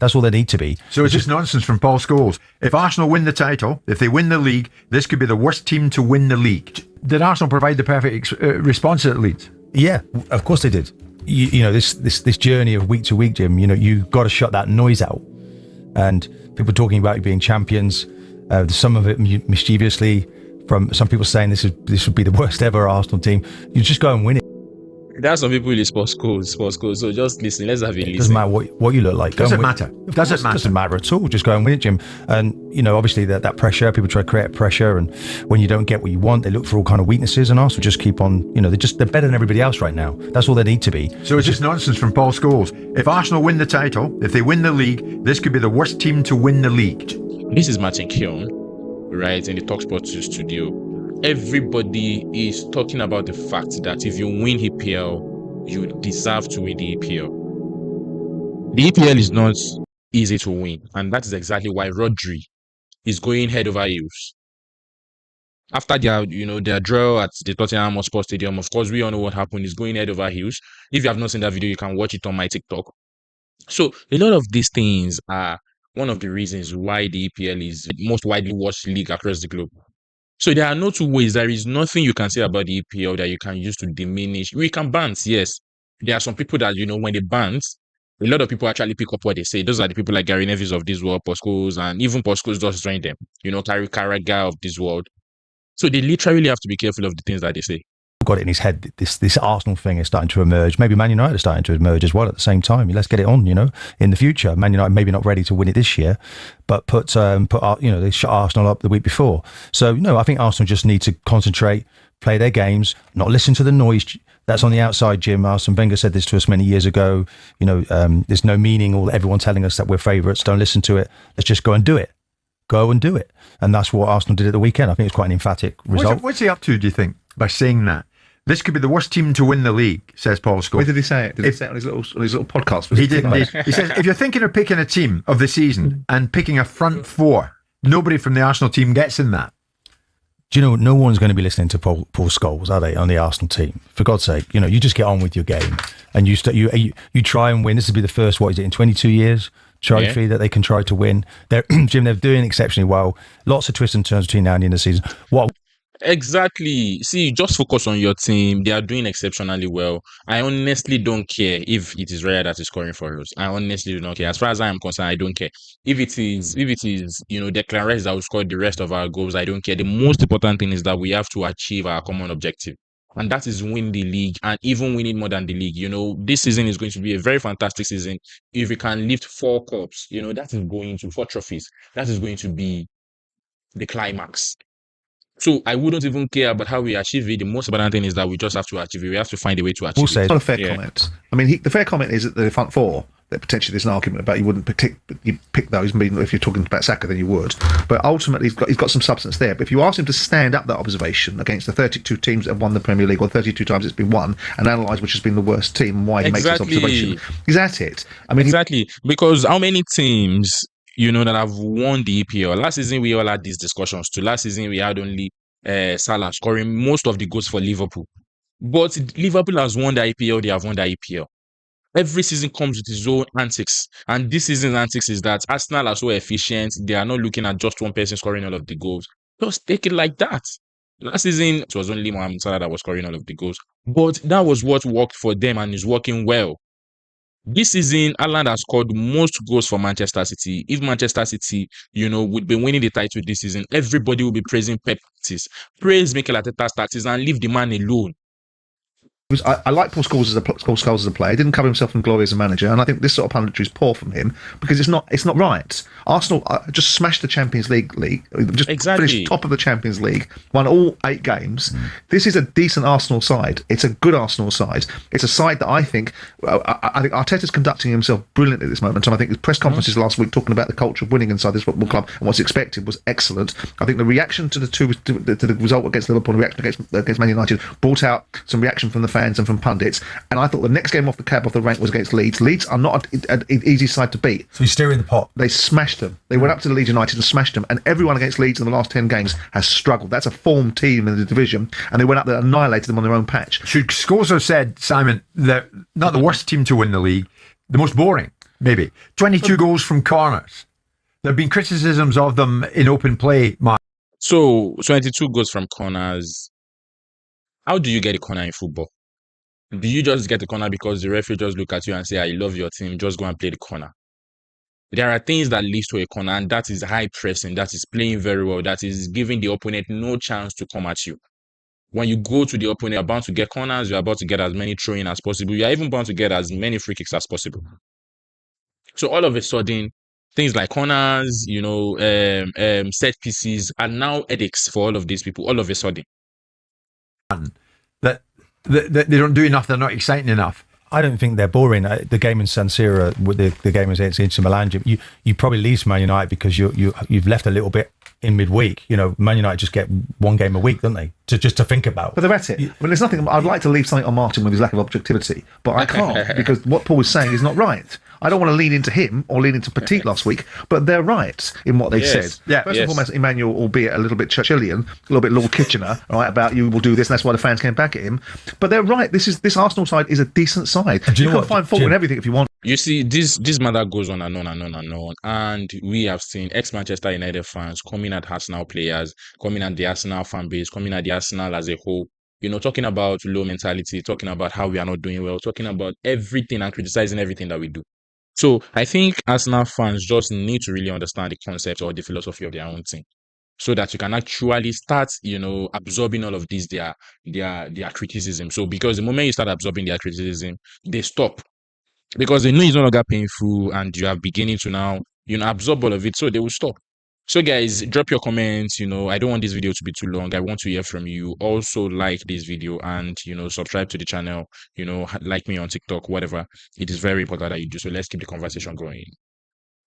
That's all they need to be. So it's just nonsense from Paul Scholes. If Arsenal win the title, if they win the league, this could be the worst team to win the league. Did Arsenal provide the perfect response at Leeds? Yeah, of course they did. You know, this journey of week to week, Jim, you know, you got to shut that noise out. And people talking about being champions, some of it mischievously, from some people saying this would be the worst ever Arsenal team. You just go and win it. There are some people in sports schools. So just listen. Let's have a listen. It doesn't matter what you look like. Doesn't matter. Doesn't matter at all. Just go and win it, Jim. And you know, obviously that pressure. People try to create pressure, and when you don't get what you want, they look for all kind of weaknesses. And Arsenal just keep on. You know, they're better than everybody else right now. That's all they need to be. So it's just nonsense from Paul Scholes. If Arsenal win the title, if they win the league, this could be the worst team to win the league. This is Martin Keown, right, in the TalkSport studio. Everybody is talking about the fact that if you win EPL, you deserve to win the EPL. The EPL is not easy to win, and that is exactly why Rodri is going head over heels. After their draw at the Tottenham Hotspur Stadium, of course, we all know what happened. He's going head over heels. If you have not seen that video, you can watch it on my TikTok. So a lot of these things are one of the reasons why the EPL is the most widely watched league across the globe. So there are no two ways. There is nothing you can say about the EPL that you can use to diminish. We can bant, yes. There are some people that, when they bant, a lot of people actually pick up what they say. Those are the people like Gary Nevis of this world, Scholes, and even Scholes does join them. Carry Carragher of this world. So they literally have to be careful of the things that they say. Got it in his head. This Arsenal thing is starting to emerge. Maybe Man United are starting to emerge as well at the same time. Let's get it on. In the future, Man United maybe not ready to win it this year, but they shut Arsenal up the week before. So I think Arsenal just need to concentrate, play their games, not listen to the noise that's on the outside. Jim, Arsene Wenger said this to us many years ago. There's no meaning all everyone telling us that we're favourites. Don't listen to it. Let's just go and do it. Go and do it. And that's what Arsenal did at the weekend. I think it's quite an emphatic result. What's he up to, do you think, by saying that? This could be the worst team to win the league, says Paul Scholes. Where did he say it? Did he say it on his little podcast? He did. He says, if you're thinking of picking a team of the season and picking a front four, nobody from the Arsenal team gets in that. Do you know, no one's going to be listening to Paul Scholes, are they, on the Arsenal team? For God's sake, you just get on with your game and you try and win. This will be the first, in 22 years? Trophy that they can try to win. Jim, they're doing exceptionally well. Lots of twists and turns between now and the end of the season. Exactly. See, just focus on your team. They are doing exceptionally well. I honestly don't care if it is Raya that is scoring for us. I honestly do not care. As far as I am concerned, I don't care. If it is, Declan Rice that will score the rest of our goals, I don't care. The most important thing is that we have to achieve our common objective. And that is win the league and even winning more than the league. This season is going to be a very fantastic season. If we can lift 4 cups, that is going to 4 trophies. That is going to be the climax. So I wouldn't even care about how we achieve it. The most important thing is that we just have to achieve it. We have to find a way to achieve it. It's not a fair comment. I mean, the fair comment is that the front four, that potentially there's an argument about you wouldn't pick those. If you're talking about Saka, then you would. But ultimately, he's got some substance there. But if you ask him to stand up that observation against the 32 teams that have won the Premier League, or 32 times it's been won, and analyse which has been the worst team and why he makes this observation, he's at it. I mean, because how many teams that have won the EPL? Last season we all had these discussions too. Last season we had only Salah scoring most of the goals for Liverpool, but Liverpool has won the EPL. They have won the EPL. Every season comes with its own antics, and this season's antics is that Arsenal are so efficient. They are not looking at just one person scoring all of the goals. Just take it like that. Last season it was only Mohamed Salah that was scoring all of the goals, but that was what worked for them and is working well. This season, Haaland has scored most goals for Manchester City. If Manchester City, would be winning the title this season, everybody will be praising Pep tactics. Praise Mikel Arteta's tactics and leave the man alone. I like Paul Scholes as a player. He didn't cover himself in glory as a manager, and I think this sort of punditry is poor from him because it's not right. Arsenal just smashed the Champions League, just finished top of the Champions League, won all 8 games. This is a decent Arsenal side. It's a good Arsenal side. It's a side that I think Arteta's conducting himself brilliantly at this moment. And I think his press conferences last week talking about the culture of winning inside this football club and what's expected was excellent. I think the reaction to the result against Liverpool, and the reaction against Man United brought out some reaction from the fans and from pundits, and I thought the next game off the rank was against Leeds. Leeds are not an easy side to beat. So you're steering the pot. They smashed them. They went up to the Leeds United and smashed them, and everyone against Leeds in the last 10 games has struggled. That's a formed team in the division, and they went up there and annihilated them on their own patch. Should Scholes have said, Simon, that not the worst team to win the league, the most boring? maybe. 22 goals from corners. There have been criticisms of them in open play, Mark. So 22 goals from corners. How do you get a corner in football? Do you just get a corner because the referee just look at you and say, I love your team, just go and play the corner? There are things that leads to a corner, and that is high pressing, that is playing very well, that is giving the opponent no chance to come at you. When you go to the opponent, you're bound to get corners, you're about to get as many throw-in as possible, you're even bound to get as many free kicks as possible. So all of a sudden, things like corners, set pieces are now headaches for all of these people, all of a sudden. That they don't do enough, they're not exciting enough. I don't think they're boring. The game in San Siro, with the game against Inter Milan, you probably leave Man United because you've left a little bit in midweek. Man United just get one game a week, don't they? Just to think about. But they're at it. There's nothing. I'd like to leave something on Martin with his lack of objectivity, but I can't because what Paul is saying is not right. I don't want to lean into him or lean into Petit last week, but they're right in what they've said. Yeah. First and foremost, Emmanuel, albeit a little bit Churchillian, a little bit Lord Kitchener, right, about you will do this, and that's why the fans came back at him. But they're right. This Arsenal side is a decent side. You can find fault in everything if you want. You see, this matter goes on and on and on and on. And we have seen ex-Manchester United fans coming at Arsenal players, coming at the Arsenal fan base, coming at the Arsenal as a whole. Talking about low mentality, talking about how we are not doing well, talking about everything and criticizing everything that we do. So I think Arsenal fans just need to really understand the concept or the philosophy of their own team, so that you can actually start, absorbing all of these their criticism. So because the moment you start absorbing their criticism, they stop. Because they know it's no longer painful and you are beginning to now, absorb all of it, so they will stop. So guys, drop your comments. I don't want this video to be too long. I want to hear from you. Also like this video and, subscribe to the channel, like me on TikTok, whatever. It is very important that you do. So let's keep the conversation going.